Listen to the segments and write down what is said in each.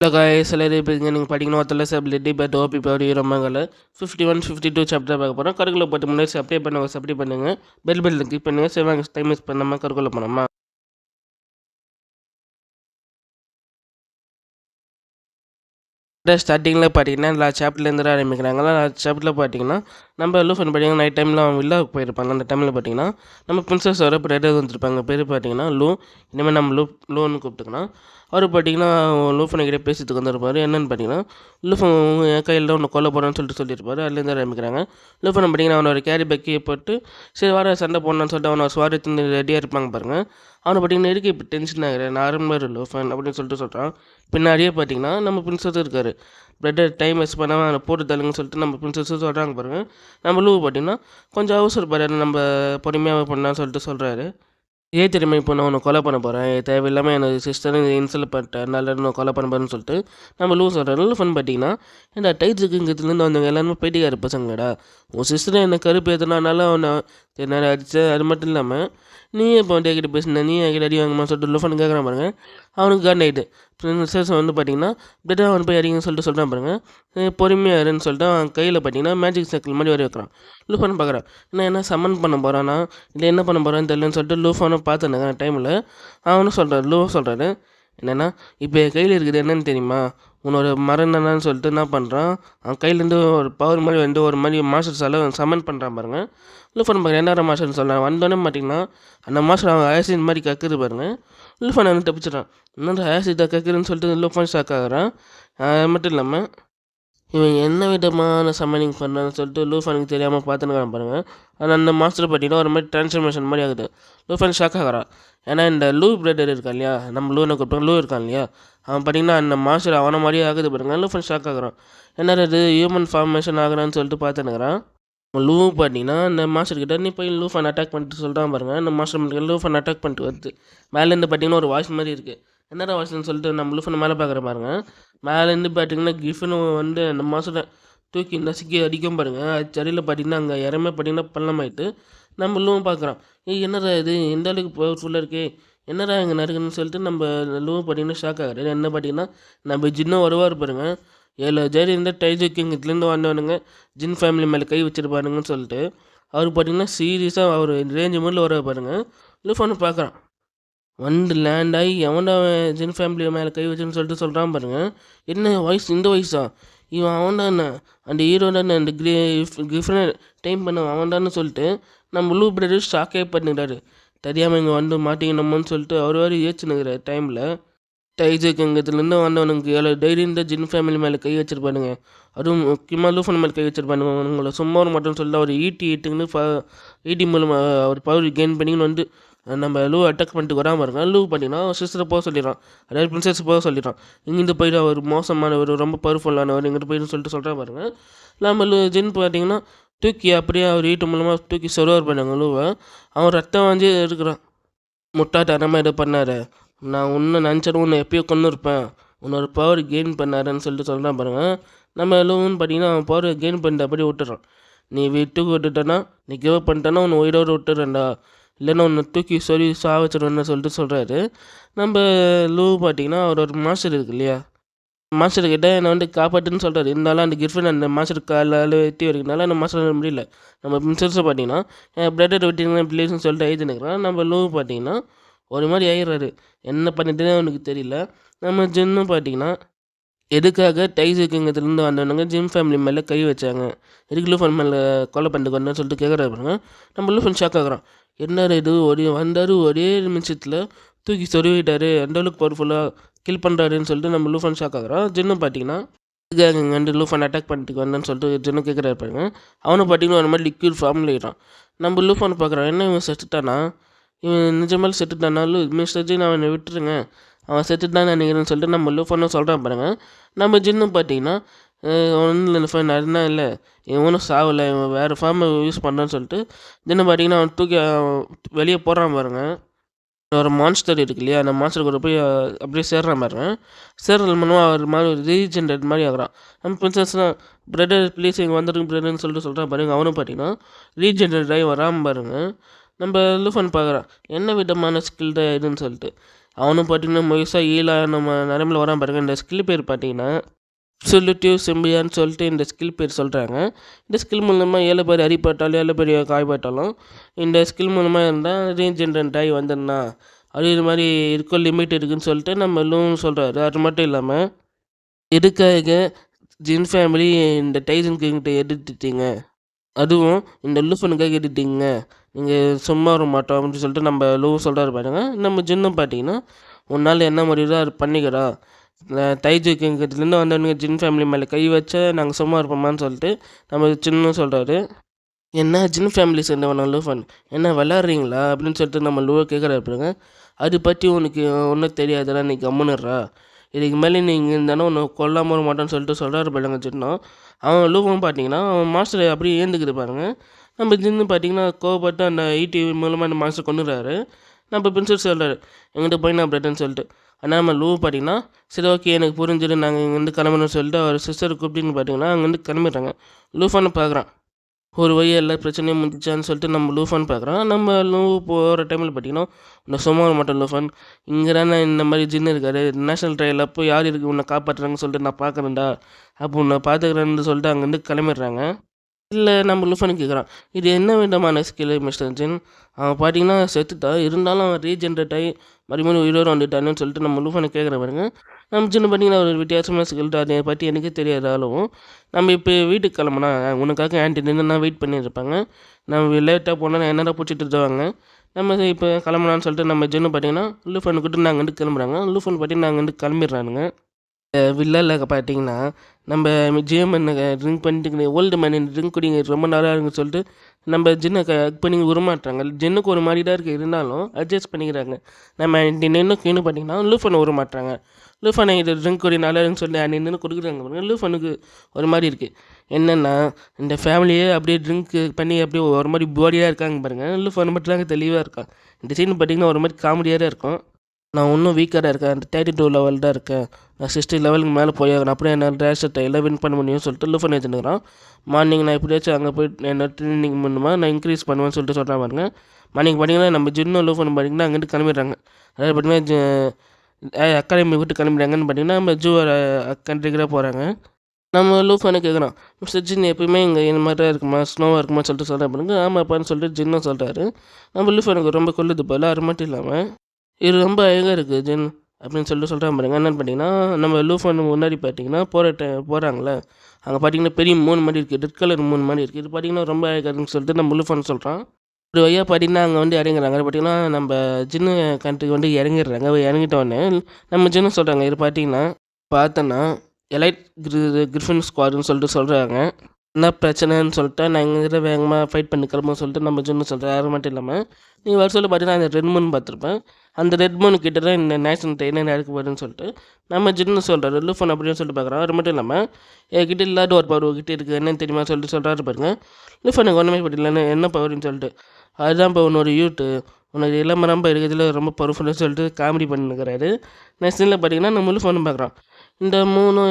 Hello guys, எல்லாரும் நீங்க படிக்கணும் ஒருத்தர் அபிலிட்டி பட் ஓபி பவர் ஹீரோமாங்கல 51 52 சாப்டர் பார்க்க போறோம். கருக்குள்ள போட்டு முன்னாடி அப்ளை பண்ணுங்க, அப்ளை பண்ணுங்க. பெல் கிளிக் பண்ணுங்க. சேவாங்க டைம் வேஸ்ட் பண்ணாம கருக்குள்ள போனோமா. ஸ்டார்டிங்கில் பார்த்தீங்கன்னா எல்லா சாப்டர்லேருந்து ஆரம்பிக்கிறாங்க. சாப்டரில் பார்த்தீங்கன்னா நம்ம லூஃபன் பார்த்தீங்கன்னா நைட் டைமில் அவங்க வில்லாவுக்கு போயிருப்பாங்க. அந்த டைமில் பார்த்தீங்கன்னா நம்ம பிரின்சஸ் வர பிரேடர் வந்துருப்பாங்க. பேர் பார்த்தீங்கன்னா லூ. இனிமேல் நம்ம லூன்னு கூப்பிட்டுக்கலாம். அவர் பார்த்தீங்கன்னா லூஃபனை கிட்டே பேசிட்டு வந்துருப்பார். என்னென்னு பார்த்தீங்கன்னா லூஃபன் என் கையில் ஒன்று கொல்ல போகிறேன்னு சொல்லியிருப்பார். அதுலேருந்து ஆரம்பிக்கிறாங்க. லூஃபனை பார்த்தீங்கன்னா அவனோட கேரி பேக்கையை போட்டு சரி வர சண்டை போடணும்னு சொல்லிட்டு அவனை சுவாரத்து ரெடியாக இருப்பாங்க பாருங்கள். அவனை பார்த்தீங்கன்னா எதுக்கு இப்போ டென்ஷன் ஆகிறேன் நார்மலாக லூஃபன் அப்படின்னு சொல்கிறான். பின்னாடியே பார்த்தீங்கன்னா நம்ம பிரின்சஸ் இருக்கார். பிரதர் டைம் வேஸ்ட் பண்ணாமல் அவனை போட்டு தள்ளுங்கன்னு சொல்லிட்டு நம்ம பிரின்சஸ் சொல்கிறாங்க பாருங்கள். நம்ம லூ பார்த்தீங்கன்னா கொஞ்சம் அவசரப்படுறாரு, நம்ம பொறுமையாக பண்ணான்னு சொல்கிறாரு. தெரியுமா இப்போ நான் உன்னை கொலை பண்ண போகிறேன், தேவையில்லாமல் எனக்கு சிஸ்டரும் இன்சல்ட் பண்ணிட்டேன், நல்லா நான் கொலை பண்ண போகிறேன்னு சொல்லிட்டு நம்ம லூ சொல்கிறேன். லூ ஃபன் பார்த்தீங்கன்னா இந்த டைட்ஸுக்குங்கிறதுலேருந்து வந்தவங்க எல்லாருமே போயிட்டுக்காரு பசங்கடா. உன் சிஸ்டரை என்னை கருப்பு ஏற்றினால அவனை என்ன அடித்த அது மட்டும் இல்லாமல் நீ இப்போ வந்து என்கிட்ட பேசின நீ என்கிட்ட அடி வாங்கம்மா சொல்லிட்டு லூஃபன் கேட்குறான் பாருங்க. அவனுக்கு கார்ட் ஆகிட்டு பிரின்சஸ் வந்து பார்த்தீங்கன்னா பெட்டர் அவன் போய் அடிங்கன்னு சொல்லிட்டு சொல்கிறான் பாருங்க. பொறுமையாக இருன்னு சொல்லிட்டு அவன் கையில் பார்த்தீங்கன்னா மேஜிக் சர்க்கிள் மாதிரி வர வைக்கிறான். லூஃபன் பார்க்குறான், என்ன சம்மன் பண்ண போகிறானா இல்லை என்ன பண்ண போகிறான்னு தெரியலன்னு சொல்லிட்டு லூஃபனை பார்த்துனேன் டைமில். அவனும் சொல்கிறார், லூ சொல்கிறாரு என்னென்னா இப்போ என் கையில் இருக்குது என்னென்னு தெரியுமா, உன்னோட மரம் என்னன்னு சொல்லிட்டு என்ன பண்ணுறான், அவன் கையிலேருந்து ஒரு பவர் மாதிரி வந்து ஒரு மாதிரி மாஸ்டர்ஸால் சமன் பண்ணுறான் பாருங்க. லூஃபன் பாருங்க என்ன மாஸ்டர்னு சொல்கிறான். வந்தோடனே பார்த்தீங்கன்னா அந்த மாஸ்டர் அவன் ஆசிட் மாதிரி கக்குது பாருங்க. லூஃபன் வந்து தப்பிச்சிடான். என்னடா ஆசிட்டை கக்குதுன்னு சொல்லிட்டு லூஃபன் ஷாக் ஆகிறான். அது மட்டும் இல்லாமல் இவன் என்ன விதமான சம்மனிங் பண்ணுறான்னு சொல்லிட்டு லூஃபனுக்கு தெரியாமல் பார்த்துன்னு பாருங்க. ஆனால் அந்த மாஸ்டர் பார்த்தீங்கன்னா ஒரு மாதிரி ட்ரான்ஸ்ஃபர்மேஷன் மாதிரி ஆகுது. லூஃபன் ஷாக் ஆகிறான். ஏன்னா இந்த லூ பிரதர் இருக்கான் இல்லையா, நம்ம லூனை கூப்பிட்டோம் லூ இருக்கான் இல்லையா, அவன் பார்த்தீங்கன்னா அந்த மாஸ்டர் அவனை மாதிரியே ஆகுது பாருங்க. லூஃபன் ஷாக் ஆகிறான். என்ன இது ஹியூமன் ஃபார்மேஷன் ஆகுறான்னு சொல்லிட்டு பார்த்துனுக்குறான். லூ பார்த்தீங்கன்னா அந்த மாஸ்டர் கிட்ட நீ போய் லூஃபன் அட்டாக் பண்ணிட்டு சொல்கிறான் பாருங்க. அந்த மாஸ்டர் மட்டும் லூஃபன் அட்டாக் பண்ணிட்டு வருது. மேலேருந்து பார்த்தீங்கன்னா ஒரு வாய்ஸ் மாதிரி இருக்குது. என்னடா வாய்ஸ்ன்னு சொல்லிட்டு நம்ம லூஃபன் மேலே பார்க்குற பாருங்க. மேலேருந்து பார்த்தீங்கன்னா கிஃபனு வந்து அந்த மாஸ்டரை தூக்கி நசுக்கி அடிக்கும் பாருங்க. அது சரியில் பார்த்தீங்கன்னா அங்கே இறமே பார்த்தீங்கன்னா பள்ளமாயிட்டு நம்ம லூவும் பார்க்குறான். என்னடா இது இந்த அளவுக்கு பவர்ஃபுல்லாக இருக்கே, என்னடா இங்கே நடக்குதுன்னு சொல்லிட்டு நம்ம லூவும் பார்த்தீங்கன்னா ஷாக் ஆகிறாரு. என்ன பார்த்தீங்கன்னா நம்ம ஜின்னும் வருவார் பாருங்க. 7 ஜெரி இருந்தால் டைஜு கிங் இதுலேருந்து வந்தவனுங்க ஜின் ஃபேமிலி மேலே கை வச்சிருப்பாருங்கன்னு சொல்லிட்டு அவருக்கு பார்த்தீங்கன்னா சீரியஸாக அவர் ரேஞ்சு மூடில் வர பாருங்க. லூஃபன் பார்க்குறான். வந்து லேண்ட் ஆகி எவன்டா ஜின் ஃபேமிலி மேலே கை வச்சுன்னு சொல்லிட்டு சொல்கிறான் பாருங்க. என்ன வயசு இந்த வயசா, இவன் அவன்டா என்ன அந்த ஹீரோடான அந்த கிஃப்டனை டைம் பண்ண அவன்டான்னு சொல்லிட்டு நம்ம ப்ளூ பிரதர் ஷாக்கே பண்ணிடுறாரு. தெரியாமல் இங்கே வந்து மாட்டிக்கணுமோன்னு சொல்லிட்டு அவர் வேறு ஏச்சுனுங்கிற டைமில் டைஜுக்குங்கிறதுலேருந்து வந்தவனுக்கு எவ்வளோ தைரியம் தான் ஜின் ஃபேமிலி மேலே கை வச்சிருப்பானுங்க. அதுவும் முக்கியமாக லூஃபன் மேலே கை வச்சிருப்பானுங்க. உங்களை சும்மா மட்டும் சொல்லிட்டு அவர் ஈட்டுன்னு ஈட்டி மூலமாக அவர் பவர் கெயின் பண்ணின்னு வந்து நம்ம லூ அட்டாக் பண்ணிட்டு வராமல் இருங்க. லூ பண்ணிங்கன்னா சிஸ்டரை போக சொல்லிடுறான், அதாவது பிரின்சஸ் போக சொல்லிடுறான். இங்கேருந்து போயிட்டு அவர் மோசமானவர் ரொம்ப பவர்ஃபுல்லானவர் இங்கிட்டு போயிட்டு சொல்லிட்டு சொல்கிறா பாருங்க. நம்ம ஜின் பார்த்தீங்கன்னா தூக்கி அப்படியே அவர் ஈட்டு மூலமாக தூக்கி சொருவார் பண்ணாங்க லூவை. அவன் ரத்தம் வாங்கி இருக்கிறான். முட்டாட்டமாக இதை பண்ணார், நான் இன்னும் நினச்சாலும் உன்னை எப்பயோ கொண்டு இருப்பேன், உன்னோட பவர் கெயின் பண்ணாருன்னு சொல்லிட்டு சொல்கிறான் பாருங்கள். நம்ம லூன்னு பார்த்தீங்கன்னா அவன் பவர் கெயின் பண்ணிட்டு அப்படியே விட்டுறான். நீ வீட்டுக்கு விட்டுட்டேன்னா நீ கிவ் பண்ணிட்டேன்னா உன்னை உயிரோடு விட்டுறேன்டா, இல்லைன்னா ஒன்று தூக்கி சொல்லி சாவச்சிடுவேன்னு சொல்லிட்டு சொல்கிறாரு. நம்ம லூ பார்த்தீங்கன்னா அவர் ஒரு மாஸ்டர் இருக்கு இல்லையா, மாஸ்டர்கிட்ட என்னை வந்து காப்பாற்றுன்னு சொல்கிறாரு. இருந்தாலும் அந்த கிஃப்ட் அந்த மாஸ்டர் காலால் வெட்டி வரைக்குனால அந்த மாஸ்டர் முடியல. நம்ம பிரின்சஸை பார்த்தீங்கன்னா என் பிரதர் விட்டிங்கன்னா ப்ளீஸ்னு சொல்லிட்டு எழுதினுக்கிறான். நம்ம லூ பார்த்தீங்கன்னா ஒரு மாதிரி ஆயிடுறாரு. என்ன பண்ணிட்டுனே அவனுக்கு தெரியல. நம்ம ஜின்னும் பார்த்தீங்கன்னா எதுக்காக டைஸுக்குங்கிறதுலேருந்து வந்தவனுங்க ஜிம் ஃபேமிலி மேலே கை வச்சாங்க, எதுக்கு லூஃபன் மேலே கொலை பண்ணிட்டு வந்தேன்னு சொல்லிட்டு கேட்குறாரு பாருங்க. நம்ம லூஃபன் ஷாக் ஆகுறான். என்ன இது வந்தார் ஒரே நிமிஷத்தில் தூக்கி சொருவிட்டார், அந்தளவுக்கு பவர்ஃபுல்லாக கில் பண்ணுறாருன்னு சொல்லிட்டு நம்ம லூஃபன் ஷாக் ஆகுறான். ஜின்னும் பார்த்தீங்கன்னா இதுக்காக இங்கே வந்து லூஃபன் அட்டாக் பண்ணிட்டு வந்தேன்னு சொல்லிட்டு ஜின்னு கேட்குறாரு பாருங்க. அவனை பார்த்தீங்கன்னா ஒரு மாதிரி லிக்விட் ஃபார்மில் ஆகிட்டான். நம்ம லூஃபன் பார்க்குறான், என்ன இவன் செத்துட்டானா, இவன் நிஜமாக செத்துட்டானாலும் மிஸ்டர் ஜின் அவனை விட்டுருங்க, அவன் செத்துட்டான்னு நினைக்கிறேன்னு சொல்லிட்டு நம்ம லூஃபனும் சொல்கிறான் பாருங்க. நம்ம ஜின்னும் பார்த்தீங்கன்னா ஒன்றும் இல்லை ஃபைன் அதுனா இல்லை, இவனும் சாவலை, இவன் வேறு ஃபார்மை யூஸ் பண்ணுறான்னு சொல்லிட்டு ஜின்னு பார்த்தீங்கன்னா அவன் தூக்கி வெளியே போடுறான் பாருங்க. ஒரு மான்ஸ்டர் இருக்கு இல்லையா, அந்த மான்ஸ்டர் கூட போய் அப்படியே சேர்றான் பாருங்க. சேர்றது மூலமாக அவர் மாதிரி ஒரு ரீஜென்ரேட் மாதிரி ஆகிறான். நம்ம பிரின்சஸ்லாம் பிரதர் ப்ளீஸ் இங்கே வந்துருக்கு பிரதர்னு சொல்லிட்டு சொல்கிறான் பாருங்க. அவனும் பார்த்தீங்கன்னா ரீஜென்ரேட் ஆகி வராமல் பாருங்க. நம்ம லூஃபன் பார்க்குறான். என்ன விதமான ஸ்கில் தான் இதுன்னு சொல்லிட்டு. அவனும் பார்த்தீங்கன்னா முழுசா நம்ம நரம்பில வரான் பாருங்க. இந்த ஸ்கில் பேர் பார்த்தீங்கன்னா அப்சொல்யூட்டிவ் சிம்பியான்னு சொல்லிட்டு இந்த ஸ்கில் பேர் சொல்கிறாங்க. இந்த ஸ்கில் மூலமா 7 பேர் அடிபட்டாலும் 7 பேர் காயப்பட்டாலும் இந்த ஸ்கில் மூலமாக இருந்தால் ரீஜென்ரேட் ஆகி வந்துடனா அது இது மாதிரி இருக்கும் லிமிட் இருக்குதுன்னு சொல்லிட்டு நம்ம லூன்னு சொல்கிறாரு. அது மட்டும் இல்லாமல் எதுக்காக ஜின் ஃபேமிலி இந்த டைசன் கிங்கிட்ட எடுத்துட்டீங்க, அதுவும் இந்த லூஃபனுக்காக எடுத்தீங்க, நீங்கள் சும்மா வர மாட்டோம் அப்படின்னு சொல்லிட்டு நம்ம லூ சொல்கிறாரு பாருங்க. நம்ம ஜின்னும் பார்த்தீங்கன்னா உன்னால் என்ன முடியுதோ அது பண்ணிக்கிறா, தைஜு கிங்கிறதுலேருந்து வந்தவனுங்க ஜின் ஃபேமிலி மேலே கை வச்சா நாங்கள் சும்மா இருப்போமான்னு சொல்லிட்டு நம்ம சின்னும் சொல்கிறாரு. என்ன ஜின் ஃபேமிலி சேர்ந்தவன லூஃபன் என்ன விளாட்றீங்களா அப்படின்னு சொல்லிட்டு நம்ம லூவை கேட்குறாரு பாருங்க. அது பற்றி உனக்கு ஒன்றும் தெரியாதுடா, நீ கம்முன்னுடுறா, இதுக்கு மேலே நீங்கள் இருந்தாலும் ஒன்று கொல்லாமல் வர மாட்டேன்னு சொல்லிட்டு சொல்கிறாரு பாருங்க ஜின்னும். அவன் லூவும் பார்த்தீங்கன்னா அவன் மாஸ்டர் அப்படியே ஏந்துக்குது பாருங்க. நம்ம ஜின்னு பார்த்தீங்கன்னா கோவப்பட்டு அந்த ஈடி மூலமாக அந்த மாஸ்டர் கொண்டுறாரு. நம்ம பிரின்சஸ் சொல்கிறாரு எங்கிட்ட போய் நான் பிரட்டன்னு சொல்லிட்டு. ஆனால் நம்ம லூ பார்த்தீங்கன்னா சரி ஓகே எனக்கு புரிஞ்சுது, நாங்கள் இங்கேருந்து கிளம்பணும்னு சொல்லிட்டு அவர் சிஸ்டர் கூப்பிட்டுன்னு பார்த்தீங்கன்னா அங்கேருந்து கிளம்பிடுறாங்க. லூஃபான்னு பார்க்குறான். ஒரு வழி எல்லா பிரச்சனையும் முடிஞ்சிச்சான்னு சொல்லிட்டு நம்ம லூஃபான் பார்க்குறான். நம்ம லூ போகிற டைமில் பார்த்தீங்கன்னா இந்த சும்மா மாட்டோம் லூஃபான், இங்கே தானே இந்த மாதிரி ஜின்னு இருக்காரு, நேஷனல் ட்ரையல் அப்போ யார் இருக்குது உன்னை காப்பாற்றுறாங்கன்னு சொல்லிட்டு நான் பார்க்குறேன்டா, அப்போ உன்னை பார்த்துக்கிறேன்னு சொல்லிட்டு அங்கேருந்து கிளம்பிடுறாங்க. இல்லை நம்ம லூஃபன் கேட்குறான் இது என்ன விதமான ஸ்கில் மிஸ்டர் ஜின், அவன் பார்த்தீங்கன்னா செத்துட்டா இருந்தாலும் அவன் ரீஜென்ரேட் ஆகி மறுபடியும் உயிரோடு வந்துட்டான்னு சொல்லிட்டு நம்ம லூஃபனை கேட்குற பாருங்க. நம்ம ஜின்னு பார்த்தீங்கன்னா ஒரு வித்தியாசமாக ஸ்கில் அதை பற்றி எனக்கே தெரியாதாலும் நம்ம இப்போ வீட்டுக்கு கிளம்புனா உனக்காக ஆன்டி நின்று வெயிட் பண்ணியிருப்பாங்க, நம்ம லேட்டாக போனால் என்னடா பிடிச்சிட்டு இருவாங்க, நம்ம இப்போ கிளம்புனான்னு சொல்லிட்டு நம்ம ஜின்னு பார்த்தீங்கன்னா லூஃபனுக்கிட்ட நாங்கள் வந்து கிளம்புறாங்க. லூஃபன் பார்த்தீங்கன்னா நாங்கள் வந்து கிளம்பிடுறானுங்க. வில்லால பார்த்தீங்கன்னா நம்ம ஜிஎம்என் ட்ரிங்க் பண்ணிட்டு ஓல்டு மேன் ட்ரிங்க் குடிங்க ரொம்ப நல்லா இருக்குன்னு சொல்லிட்டு நம்ம ஜின்னை பண்ணி உருமாட்டுறாங்க. ஜின்னுக்கு ஒரு மாதிரி தான் இருக்குது இருந்தாலும் அட்ஜஸ்ட் பண்ணிக்கிறாங்க. நம்ம நின்று கீழே பார்த்தீங்கன்னா லூஃபனை உருமாட்டுறாங்க. லூஃபனை இது ட்ரிங்க் குடி நல்லா இருக்குன்னு சொல்லி நின்று கொடுக்குறாங்க பாருங்க. லூஃபனுக்கு ஒரு மாதிரி இருக்குது என்னென்னா இந்த ஃபேமிலியே அப்படியே ட்ரிங்க் பண்ணி அப்படியே ஒரு மாதிரி போடியாக இருக்காங்க பாருங்கள். லூஃபன் மட்டும் தாங்க தெளிவாக இருக்கான். இந்த சீன் பார்த்தீங்கன்னா ஒரு மாதிரி காமெடியாக தான் இருக்கும். நான் இன்னும் வீக்காக தான் இருக்கேன், 32 லெவல் தான் இருக்கேன், நான் 60 லெவலுக்கு மேலே போயாகணும், அப்படியே என்ன ரேஷத்தை எல்லாம் வின் பண்ண முடியும்னு சொல்லிட்டு லூஃபன் வச்சுருக்கிறான். மார்னிங் நான் எப்படியாச்சும் அங்கே போய்ட்டு என்ன ட்ரெயினிங் பண்ணுமா நான் இன்க்ரீஸ் பண்ணுவேன்னு சொல்லிட்டு சொல்கிறேன் பாருங்க. மார்னிங் பார்த்தீங்கன்னா நம்ம ஜின்னும் லூஃபன் பார்த்தீங்கன்னா அங்கேருந்து கிளம்பிடுறாங்க. அதாவது பார்த்தீங்கன்னா அகாடமி விட்டு கிளம்பிடுறாங்கன்னு பார்த்தீங்கன்னா நம்ம ஜூ கண்ட்ரிக்கு தான் போகிறாங்க. நம்ம லூஃபனை கேட்குறான் மிஸ்டர் ஜின் எப்பயுமே இங்கே இந்த மாதிரி தான் இருக்குமா ஸ்னோவாக இருக்குமா சொல்லிட்டு சொல்கிறேன் பாருங்க. ஆமாப்பான்னு சொல்லிட்டு ஜின்னும் சொல்கிறாரு. நம்ம லூஃபனுக்கு ரொம்ப கொல்லுது போல். அது மட்டும் இல்லாமல் இது ரொம்ப அழகாக இருக்குது ஜின் அப்படின்னு சொல்லிட்டு சொல்கிறான் பாருங்க. என்னென்னு பார்த்தீங்கன்னா நம்ம லூஃபன் முன்னாடி பார்த்தீங்கன்னா போகிறாங்களே அங்கே பார்த்தீங்கன்னா பெரிய 3 மாதிரி இருக்குது, ரெட் கலர் 3 மாதிரி இருக்குது. இது பார்த்தீங்கன்னா ரொம்ப அழகாக இருக்குன்னு சொல்லிட்டு நம்ம லூஃபன் சொல்கிறான். ஒரு வழியாக பார்த்தீங்கன்னா அங்கே வந்து இறங்குறாங்க. அது பார்த்தீங்கன்னா நம்ம ஜின்னு கண்ட்ரிக்கு வந்து இறங்கிடுறாங்க. இறங்கிட்டோடனே நம்ம ஜின்னு சொல்கிறாங்க இது பார்த்தீங்கன்னா பார்த்தோன்னா எலைட் கிரிஃபின் ஸ்குவாடுன்னு சொல்லிட்டு சொல்கிறாங்க. என்ன பிரச்சனைன்னு சொல்லிட்டு நான் இங்கே வேகமாக ஃபைட் பண்ணி கிளம்புன்னு சொல்லிட்டு நம்ம ஜின்னு சொல்கிறேன். அது மட்டும் இல்லாமல் நீங்கள் வருஷத்தில் பார்த்தீங்கன்னா அந்த ரெட் மூன் பார்த்துருப்பேன், அந்த ரெட் மூன் கிட்ட தான் இந்த நேஷனல் ட்ரெயின் என்ன நடக்க போகுதுன்னு சொல்லிட்டு நம்ம ஜின்னு சொல்கிறாரு. லூஃபன் அப்படின்னு சொல்லிட்டு பார்க்குறான். அது மட்டும் இல்லாமல் என்கிட்ட இல்லாத ஒரு பவர் கிட்டே இருக்குது என்னன்னு தெரியுமா சொல்லிட்டு சொல்கிறாரு பாருங்க. லூஃபனுக்கு ஒன்றுமே பட்டியலன்னு என்ன பவர்னு சொல்லிட்டு அதுதான் இப்போ உன்னோட யூட்டு உனக்கு இல்லாமல் ரொம்ப இருக்கிறதுல ரொம்ப பவர்ஃபுல்னு சொல்லிட்டு காமெடி பண்ணிருக்கிறாரு. நெக்ஸ்ட் பார்த்தீங்கன்னா நம்ம லூஃபன் பார்க்குறான். இந்த 3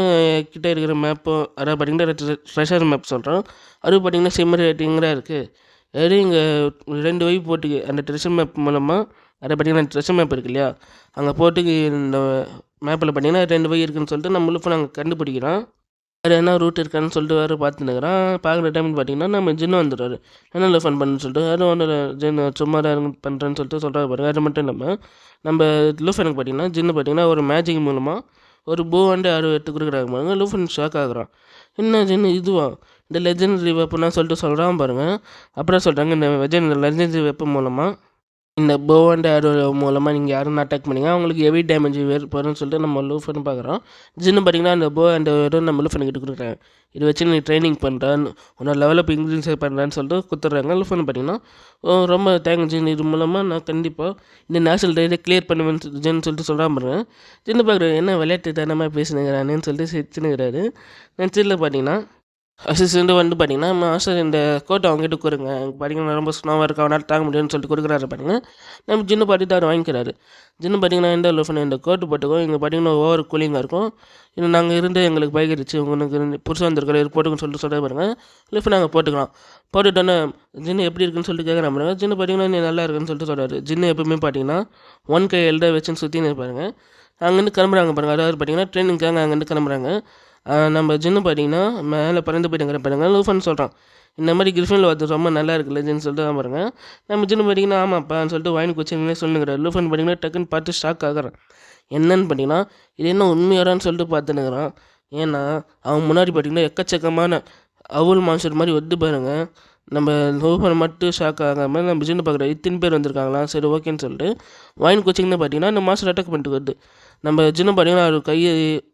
கிட்ட இருக்கிற மேப்பு அதாவது பார்த்தீங்கன்னா ட்ரெஷர் மேப் சொல்கிறோம். அது பார்த்தீங்கன்னா சிம்மர் ரேட்டிங்காக இருக்குது. அது இங்கே 2 வழி போட்டுக்கு அந்த ட்ரெஷர் மேப் மூலமாக அதை பார்த்தீங்கன்னா ட்ரெஷர் மேப் இருக்கு இல்லையா அங்கே போட்டுக்கு இந்த மேப்பில் பார்த்தீங்கன்னா 2 வழி இருக்குதுன்னு சொல்லிட்டு நம்ம லூஃபன் அங்கே கண்டுபிடிக்கிறோம். வேறு என்ன ரூட் இருக்கான்னு சொல்லிட்டு வேறு பார்த்துன்னுக்குறான். பார்க்குற டைம் பார்த்தீங்கன்னா நம்ம ஜின்னு வந்துடுறாரு. என்ன லூஃபன் பண்ணுன்னு சொல்லிட்டு அது ஒன்றும் ஜின்னு சும்மா தான் பண்ணுறேன்னு சொல்லிட்டு சொல்கிறாரு பாருங்க. அது மட்டும் இல்லாமல் நம்ம லூஃபனுக்கு பார்த்தீங்கன்னா ஜின்னு பார்த்தீங்கன்னா ஒரு மேஜிக் மூலமாக ஒரு பூ வந்து எடுத்து கொடுக்குறாங்க பாருங்க. லூஃபன் ஷாக் ஆகுறான். என்ன ஜின்னு இதுவா இந்த லெஜெண்டரி வெப்பன்னா சொல்லிட்டு சொல்கிறான் பாருங்க. அப்புறம் சொல்கிறாங்க இந்த லெஜெண்டரி வெப்பன் மூலமாக இந்த போ அண்ட் ஆரோ மூலமாக நீங்கள் யாரும் அட்டாக் பண்ணிங்க அவங்களுக்கு ஹெவி டேமேஜ் வரும்னு சொல்லிட்டு நம்ம லூஃபன் பார்க்குறோம். ஜின்னு பார்த்தீங்கன்னா அந்த போ அண்ட் ஆரோ நம்ம லூஃபன் கிட்ட கொடுக்குறாங்க. இதை வச்சு நீ ட்ரைனிங் பண்ணுறான்னு உன்னோட லெவலப் இன்க்ரீஸ் பண்ணுறான்னு சொல்லிட்டு கொடுத்துட்றாங்க. லூஃபன் பார்த்தீங்கன்னா ரொம்ப தேங்க்ஸ் ஜின், இது மூலமாக நான் கண்டிப்பாக இந்த நேஷனல் ரைடை கிளியர் பண்ணுவேன்னு ஜின்னு சொல்லிட்டு சொல்கிறான் பாருங்க. ஜின்னு பார்க்குறேன் என்ன விளையாட்டு தனமாக பேசினுங்கிறானேன்னு சொல்லிட்டு சிரிச்சுனுங்கிறாரு. நெக்ஸ்ட்டில் பார்த்தீங்கன்னா அசிஸ்டன்ட் வந்து பார்த்தீங்கன்னா, மாஸ்டர் இந்த கோட் அவங்ககிட்ட குடுங்க. பார்த்தீங்கன்னா ரொம்ப ஸ்னோவா இருக்கு. அவனால தாங்க முடியும்னு சொல்லிட்டு குடுக்குறாரு பாருங்க. நம்ம ஜின்னு பார்த்துட்டு அவரு வாங்கிக்கிறாரு. ஜின்னு பார்த்தீங்கன்னா, இந்த லூஃபன் இந்த கோட் போட்டுக்கோ. இங்க பார்த்தீங்கன்னா ஓவர் கூலிங்கா இருக்கும். இது நாங்க இருந்து எங்களுக்கு பழகிடுச்சு. உனக்கு புதுசா வந்திருக்காரு இது போட்டுக்கோன்னு சொல்லிட்டு சொல்றாரு பாருங்க. லூஃபன் நாங்க போட்டுக்கலாம். போட்டுட்டோன்னே ஜின்னு எப்படி இருக்குன்னு சொல்லிட்டு கேட்குறான் பாருங்க. ஜின்னு பார்த்தீங்கன்னா, நீ நல்லா இருக்குன்னு சொல்லிட்டு சொல்றாரு. ஜின்னு எப்பவுமே பார்த்தீங்கன்னா, ஒன் கை எல்ட வச்சுன்னு சுத்தின்னு இருப்பாருங்க. அங்கேருந்து கிளம்புறாங்க பாருங்க. அதாவது பார்த்தீங்கன்னா, ட்ரெயினிங்காக அங்கேருந்து கிளம்புறாங்க. நம்ம ஜின்னு பார்த்தீங்கன்னா, மேலே பறந்து போயிட்டுங்கிற பாருங்க. லூஃபன் சொல்கிறான், இந்த மாதிரி கிரிஃபினில் வரது ரொம்ப நல்லா இருக்குல்ல ஜின்னு சொல்லிட்டு தான் பாருங்க. நம்ம ஜின்னு பார்த்தீங்கன்னா, ஆமாப்பான்னு சொல்லிட்டு வாயின் குச்சிங்களே சொல்லுங்கிறார். லூஃபன் பார்த்தீங்கன்னா டக்குன்னு பார்த்து ஷாக் ஆகுறான். என்னன்னு பார்த்தீங்கன்னா, இது என்ன உண்மையாரான்னு சொல்லிட்டு பார்த்துனுக்குறான். ஏன்னா அவன் முன்னாடி பார்த்தீங்கன்னா எக்கச்சக்கமான அவுல் மான்ஸ்டர் மாதிரி வந்து பாருங்க. நம்ம லூஃபன் மட்டும் ஷாக் ஆகாமல் நம்ம ஜின்னு பார்க்குற இத்தனை பேர் வந்திருக்காங்களா, சரி ஓகேன்னு சொல்லிட்டு வாயின் கோச்சிங்னு பார்த்தீங்கன்னா இந்த மாஸ்டர் அட்டாக் பண்ணிட்டு வருது. நம்ம ஜின்னு பார்த்தீங்கன்னா ஒரு கை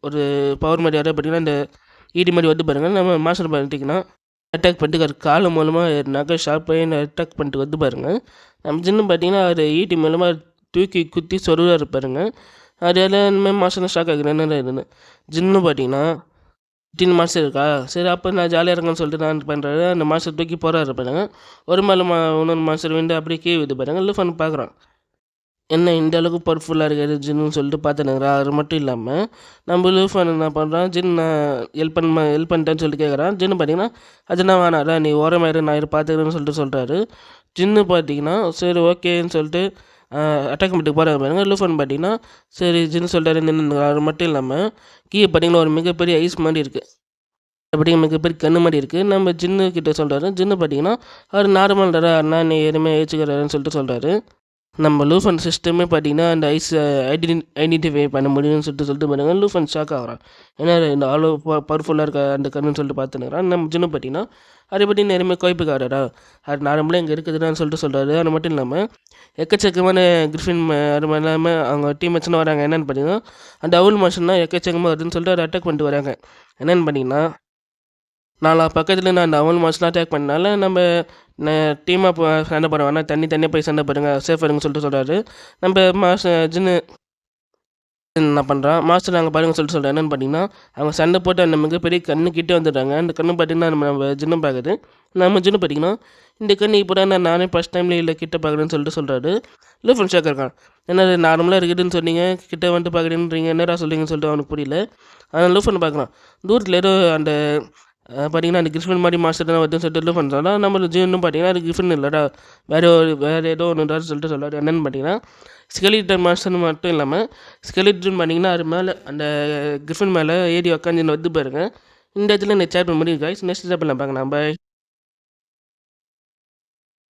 ஒரு பவர் மாதிரி யாராவது பார்த்தீங்கன்னா இந்த ஈடி மாதிரி வந்து பாருங்க. நம்ம மாஸ்டர் பண்ணிட்டிங்கன்னா அட்டாக் பண்ணிட்டு காலம் மூலமாக நகை ஷார்ப்பாக அட்டாக் பண்ணிட்டு வந்து பாருங்க. நம்ம ஜின்னு பார்த்தீங்கன்னா அது ஈடி மூலமாக தூக்கி குத்தி சொருவாக இருப்பாருங்க. அது எல்லாம் இனிமேல் மாஸ்டர் ஷாக் ஆகுறேன்னு இதுன்னு ஜின்னு பார்த்தீங்கன்னா 15 மாஸ்டர் இருக்கா, சரி அப்போ நான் ஜாலியாக இருக்கேன்னு சொல்லிட்டு நான் பண்ணுறாரு. அந்த மாஸ்டர் தூக்கி போகிறாரு பாருங்க. ஒரு மேலே இன்னொரு மாஸ்டர் வந்து அப்படியே கீழே விட்டு பாருங்க. லூஃபன் பார்க்குறான், என்ன இந்த அளவுக்கு பவர்ஃபுல்லாக இருக்காரு ஜின்னு சொல்லிட்டு பார்த்துனுங்கிறான். அது மட்டும் இல்லாமல் நம்ம லூஃபன் என்ன பண்ணுறான், ஜின் நான் ஹெல்ப் பண்ணிட்டேன்னு சொல்லிட்டு கேட்குறான். ஜின்னு பார்த்தீங்கன்னா அதுனா வேணாடா நீ ஓரமாயிரு நான் பார்த்துக்கிறேன்னு சொல்லிட்டு சொல்கிறாரு. ஜின்னு பார்த்தீங்கன்னா சரி ஓகேன்னு சொல்லிட்டு அட்டாக் பண்ணிட்டு போகிறாரு பாருங்க. லூஃபன் பார்த்தீங்கன்னா சரி ஜின்னு சொல்லிட்டாரு நின்று. அது மட்டும் இல்லாமல் கீழே பார்த்தீங்கன்னா ஒரு மிகப்பெரிய ஐஸ் மாதிரி இருக்குது. அப்படியே மிகப்பெரிய கண்ணு மாதிரி இருக்குது. நம்ம ஜின்னு கிட்ட சொல்கிறாரு. ஜின்னு பார்த்தீங்கன்னா அவர் நார்மல்டா அண்ணா நீ எதுவுமே ஏச்சுக்கிறாருன்னு சொல்லிட்டு சொல்கிறாரு. நம்ம லூஃபன் சிஸ்டமே பார்த்தீங்கன்னா அந்த ஐஸை ஐடென்டிஃபை பண்ண முடியும்னு சொல்லிட்டு பாருங்க. லூஃபன் ஷாக் ஆகிறான். ஏன்னா இந்த அவ்வளோ பவர்ஃபுல்லாக இருக்க அந்த கண்ணுன்னு சொல்லிட்டு பார்த்துனுக்குறான். நம்ம ஜின்னு பார்த்தீங்கன்னா அதை பற்றி நேரமே குழப்பிக்காரடா, அது நார்மலாக இங்கே இருக்குதுடான்னு சொல்லிட்டு சொல்கிறாரு. அது மட்டும் இல்லாமல் எக்கச்சக்கமான கிரிஃபின் அது மாதிரி இல்லாமல் அவங்க டீம் வச்சுன்னு வராங்க. என்னென்னு பார்த்தீங்கன்னா அந்த அவுல் மாஷன்னா எக்கச்சக்கமாக வருதுன்னு சொல்லிட்டு அதை அட்டாக் பண்ணிட்டு வராங்க. என்னென்னு பார்த்தீங்கன்னா நாலா பக்கத்தில் நான் அந்த அவுல் மாஸ்லாம் அட்டாக் பண்ணனால நம்ம டீமாக சண்டை போட வேணாம், தனியாக போய் சண்டை போடுங்க சேஃப் இருங்கன்னு சொல்லிட்டு சொல்கிறாரு. நம்ம ஜின்னு என்ன பண்ணுறான், மாஸ்டர் நாங்கள் பாருங்கன்னு சொல்லிட்டு சொல்கிறேன். என்னென்னு பார்த்தீங்கன்னா அவங்க சண்டை போட்டு அந்த மிகப்பெரிய கண்ணு கிட்டே வந்துடுறாங்க. அந்த கண்ணு பார்த்தீங்கன்னா நம்ம ஜின்னு பார்க்குது. நம்ம ஜின்னு பார்த்தீங்கன்னா இந்த கண்ணு இப்போ தான் நானே ஃபஸ்ட் டைம்ல இல்லை கிட்ட பார்க்குறேன்னு சொல்லிட்டு சொல்கிறாரு. லூஃபன் ஷாக் இருக்கான். என்ன நார்மலாக இருக்குதுன்னு சொன்னீங்க, கிட்ட வந்துட்டு பார்க்குறேன்றீங்க, என்னடா சொல்கிறீங்கன்னு சொல்லிட்டு அவனுக்கு புரியல. ஆனால் லூஃபன் பார்க்குறான். தூரத்தில் ஏதோ அந்த பார்த்தீங்கன்னா அந்த கிரிஃபின் மாதிரி மாஸ்டர் தான் வருதுன்னு சொல்லிட்டு லூஃபன் சொன்னால், நம்ம ஜின்னும் பார்த்தீங்கன்னா அது கிரிஃபின் இல்லைடா வேறு ஏதோ ஒன்றுடான்னு சொல்லிட்டு சொல்கிறார். என்னென்னு பார்த்தீங்கன்னா ஸ்கெலிட்டன் மாஸ்டர் மட்டும் இல்லாமல் ஸ்கெலிட்டன் பார்த்தீங்கன்னா அது மேலே அந்த கிரிஃபின் மேலே ஏறி உக்காந்து வந்து பாருங்க. இந்த இடத்துல நெக்ஸ்ட் சாப்டர் முடியும் காய்ஸ். நெக்ஸ்ட் சாப்டர் பார்க்கலாம். பாய்.